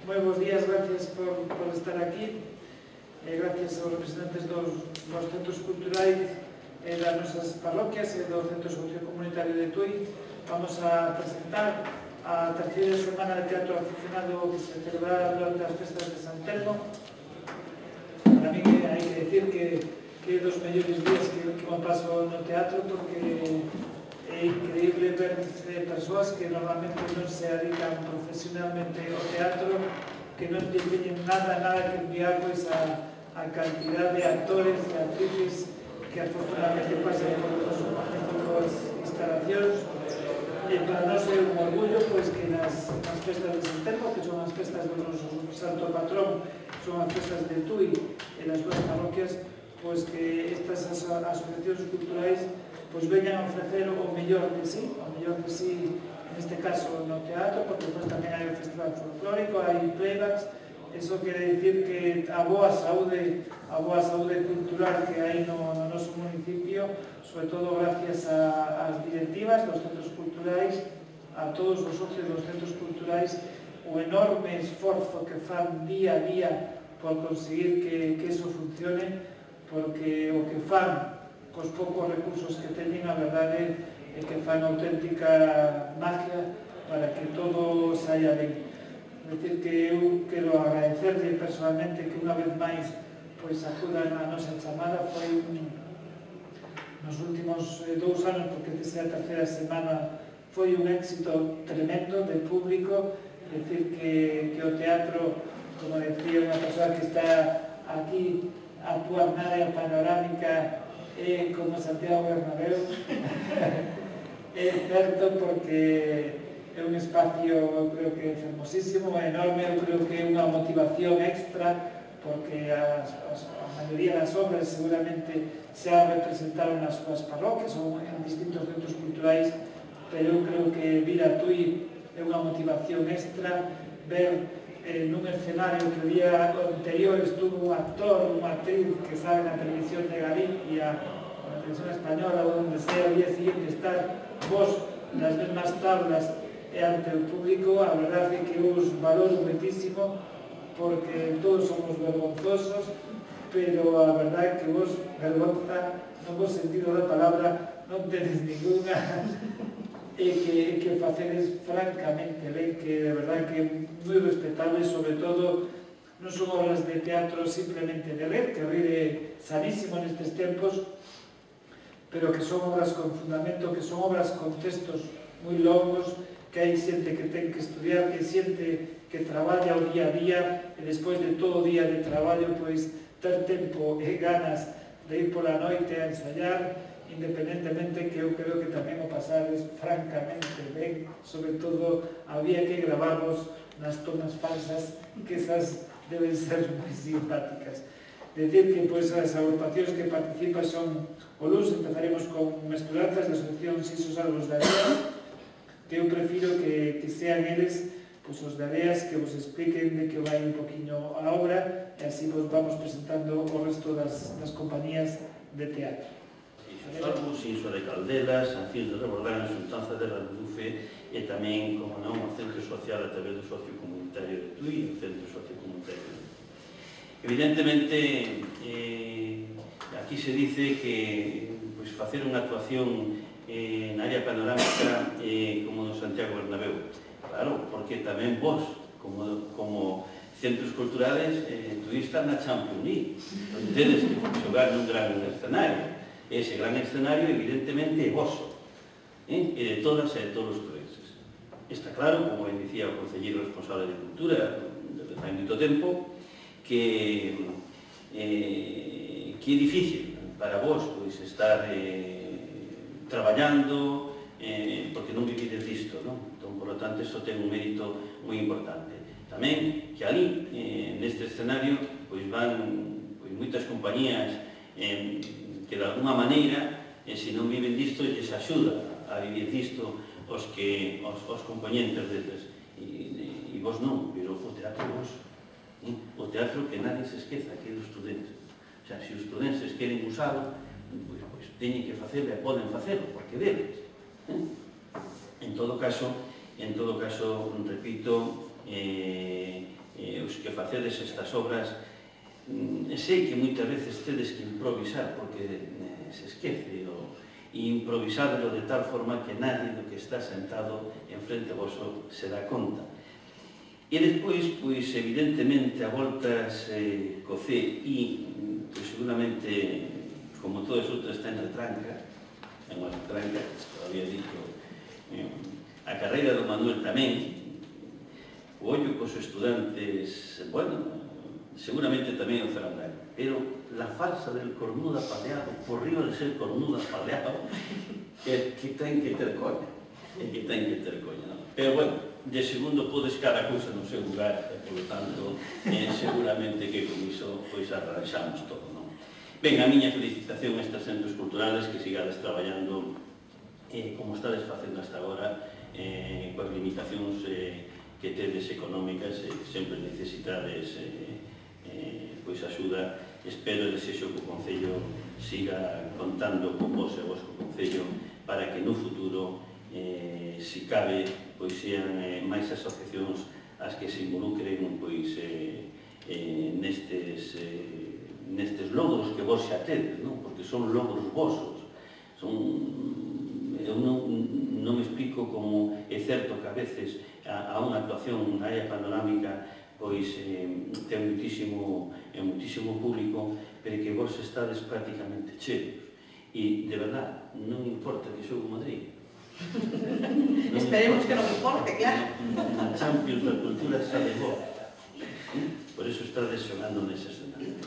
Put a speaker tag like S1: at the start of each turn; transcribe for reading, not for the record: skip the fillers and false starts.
S1: Moi bons días, gracias por estar aquí. Gracias aos representantes dos centros culturais e das nosas parroquias e do Centro Sociocomunitario de Tui. Vamos a presentar a terceira semana de teatro aficionado que se celebrará durante as festas de San Telmo. Para mí hai que decir que é dos mellores días que me paso no teatro, porque é increíble ver persoas que normalmente non se dedican profesionalmente ao teatro, que non teñen nada que enviar pois a cantidad de actores e actrices que afortunadamente pasan por as magníficas instalacións. E para nós é un orgullo pois que nas festas de San Telmo, que son as festas do noso santo patrón, son as festas de Tui e das súas parroquias, pois que estas asociacións culturais pois veñan a ofrecer o mellor de sí, neste caso no teatro, porque depois tamén hai o festival folclórico, hai playbacks. Eso quere dicir que a boa saúde cultural que hai no noso municipio, sobre todo gracias ás directivas dos centros culturais, a todos os socios dos centros culturais, o enorme esforzo que fan día a día por conseguir que eso funcione, porque o que fan cos poucos recursos que teñen, a verdade é que fan auténtica magia para que todo saia ben. É dicir, que eu quero agradecerle personalmente que unha vez máis pois acudan a nosa chamada. Foi nos últimos 2 anos, porque desde a terceira semana foi un éxito tremendo de público. É dicir, que o teatro, como decía unha persoa que está aquí, a túa área panorámica é como Santiago Bernabéu. É certo, porque é un espacio, eu creo que fermosísimo, enorme. Eu creo que é unha motivación extra, porque a maioría das obras seguramente xa representaron nas súas parroquias ou en distintos centros culturais, pero eu creo que vir a Tui é unha motivación extra. Ver nun escenario que o día anterior estuvo un actor, unha actriz que sabe na televisión de Galicia, na televisión española ou onde sea, o día siguiente estar vos nas mesmas tablas e ante o público, a verdade é que os valoro muitísimo, porque todos somos vergonzosos, pero a verdade é que vos vergonza, non vos sentido da palabra, non tenes ninguna, e que facedes francamente ben, que de verdade que é moi respetable. Sobre todo, non son obras de teatro simplemente de rir, que rir é sanísimo nestes tempos, pero que son obras con fundamento, que son obras con textos moi longos, que hai xente que ten que estudiar, que hai xente que traballa o día a día, e despois de todo o día de traballo, pois ter tempo e ganas de ir pola noite a ensayar, independentemente, que eu creo que tamén o pasades francamente ben. Sobre todo, había que gravarvos nas tomas falsas, que esas deben ser moi simpáticas. Decir que pois as agrupacións que participan son: o luns empezaremos con Mesturanzas, da Asociación Sisos Arbos de Areas, que eu prefiro que sean eles, pois os de Areas, que vos expliquen de que vai un poquinho a obra, e así vos vamos presentando o resto das compañías de teatro.
S2: Os Arbos, Inso de Caldelas, San Fils de Rebordán, Xuntanza de Randufe, e tamén, como non, o Centro Social a través do Socio Comunitario de Tui, o Centro Sociocomunitario de Tui. Evidentemente, aquí se dice que facer unha actuación na área panorámica como do Santiago Bernabéu. Claro, porque tamén vos, como centros culturales, Tui está na Champions League. Non tedes que xogar nun gran escenario. Ese gran escenario, evidentemente, é voso, e de todas e de todos os tuenses. Está claro, como ben dicía o concelleiro responsable de Cultura desde fai moito tempo, que é difícil para vos estar traballando, porque non vivides disto, non? Entón, por lo tanto, iso ten un mérito moi importante. Tamén, que ali, neste escenario, van moitas compañías que de alguna maneira, se non viven disto, lles axuda a vivir disto os componentes deles. E vos non, pero o teatro vos. O teatro, que nadie se esqueza, que é dos estudentes. O sea, se os estudentes queren usalo, pois teñen que facelo e poden facelo, porque deles. En todo caso, repito, que facedes estas obras, sei que moitas veces tedes que improvisar porque se esquece e improvisadelo de tal forma que nadie do que está sentado enfrente voso se dá conta. E despois, pois, evidentemente, a voltas co CI, pois, seguramente, como todas as outras, está en retranca, todavía dito, a carreira do Manuel tamén, o ollo cos estudantes, bueno, seguramente tamén o Zarandaño, pero la farsa del cornuda paleado, por riba de ser cornuda paleado, é que ten que ter coña, non? Pero, bueno, de segundo podes cada cousa no seu lugar, e, por tanto, seguramente que con iso, pois, arranxamos todo, non? Ben, a miña felicitación a estes centros culturales, que sigades traballando como estades facendo hasta agora, coas limitacións que tedes económicas, sempre necesitades pois axuda. Espero e desexo que o Concello siga contando con vos e vos co Concello para que no futuro, se cabe, pois sean máis asociacións as que se involucren pois nestes logros que vos xa tedes, porque son logros vosos. Eu non me explico como é certo que a veces a unha actuación na área panorámica pois ten muitísimo público, pero que vos estades prácticamente cheos. E, de verdad, non importa que xogue o Madrid.
S3: Esperemos que non importe, claro.
S2: Na Champions da Cultura sabe vos. Por eso estades xogando nese escenario.